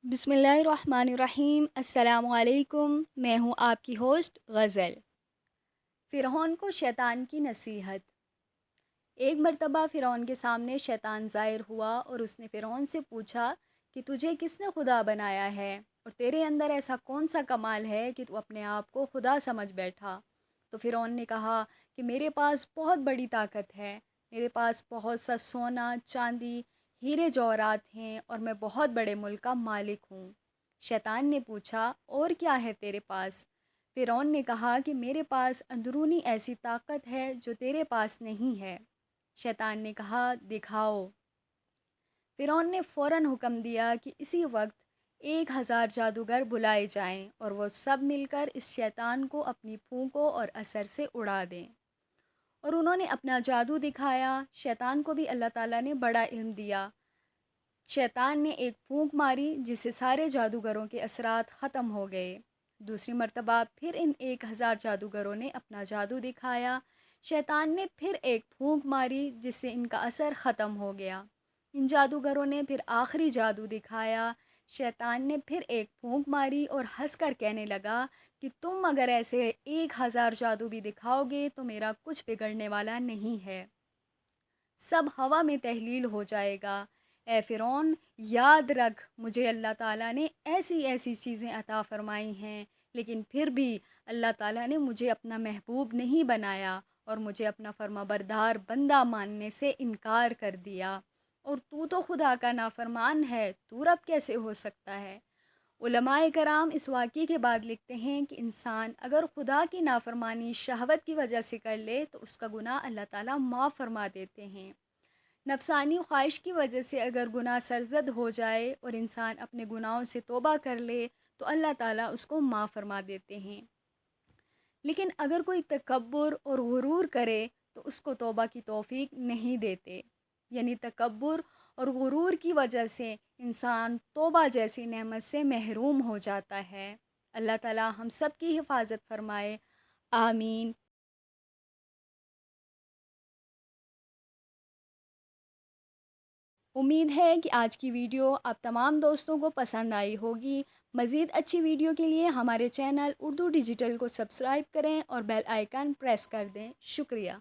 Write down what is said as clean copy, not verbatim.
बिस्मिल्लाहिर्रहमानिर्रहीम। अस्सलाम वालेकुम। मैं हूँ आपकी होस्ट गज़ल। फ़िरौन को शैतान की नसीहत। एक मर्तबा फ़िरौन के सामने शैतान ज़ाहिर हुआ और उसने फ़िरौन से पूछा कि तुझे किसने खुदा बनाया है और तेरे अंदर ऐसा कौन सा कमाल है कि तू अपने आप को खुदा समझ बैठा। तो फ़िरौन ने कहा कि मेरे पास बहुत बड़ी ताकत है, मेरे पास बहुत सा सोना चांदी हीरे जवाहरात हैं और मैं बहुत बड़े मुल्क का मालिक हूँ। शैतान ने पूछा और क्या है तेरे पास। फ़िरौन ने कहा कि मेरे पास अंदरूनी ऐसी ताकत है जो तेरे पास नहीं है। शैतान ने कहा दिखाओ। फ़िरौन ने फ़ौरन हुक्म दिया कि इसी वक्त 1000 जादूगर बुलाए जाएं और वो सब मिलकर इस शैतान को अपनी फूंकों और असर से उड़ा दें। और उन्होंने अपना जादू दिखाया। शैतान को भी अल्लाह ताला ने बड़ा इल्म दिया। शैतान ने एक फूंक मारी जिससे सारे जादूगरों के असरात ख़त्म हो गए। दूसरी मर्तबा फिर इन 1000 जादूगरों ने अपना जादू दिखाया। शैतान ने फिर एक फूंक मारी जिससे इनका असर ख़त्म हो गया। इन जादूगरों ने फिर आखिरी जादू दिखाया। शैतान ने फिर एक फूंक मारी और हंसकर कहने लगा कि तुम अगर ऐसे 1000 जादू भी दिखाओगे तो मेरा कुछ बिगड़ने वाला नहीं है, सब हवा में तहलील हो जाएगा। ए फ़िरौन, याद रख मुझे अल्लाह ताला ने ऐसी ऐसी चीज़ें अता फ़रमाई हैं, लेकिन फिर भी अल्लाह ताला ने मुझे अपना महबूब नहीं बनाया और मुझे अपना फर्माबरदार बंदा मानने से इनकार कर दिया। और तू तो खुदा का नाफरमान है, तू रब कैसे हो सकता है। उलमाए कराम इस वाक़ये के बाद लिखते हैं कि इंसान अगर खुदा की नाफरमानी शहवत की वजह से कर ले तो उसका गुनाह अल्लाह ताला माफ़ फरमा देते हैं। नफ़सानी ख्वाहिश की वजह से अगर गुनाह सरज़द हो जाए और इंसान अपने गुनाहों से तौबा कर ले तो अल्लाह ताला उसको माफ़ फरमा देते हैं। लेकिन अगर कोई तकब्बुर और गुरूर करे तो उसको तौबा की तौफ़ीक नहीं देते। यानी तकब्बुर और गुरूर की वजह से इंसान तौबा जैसी नेमत से महरूम हो जाता है। अल्लाह ताला हम सब की हिफाजत फरमाए। आमीन। उम्मीद है कि आज की वीडियो आप तमाम दोस्तों को पसंद आई होगी। मज़ीद अच्छी वीडियो के लिए हमारे चैनल उर्दू डिजिटल को सब्सक्राइब करें और बेल आइकन प्रेस कर दें। शुक्रिया।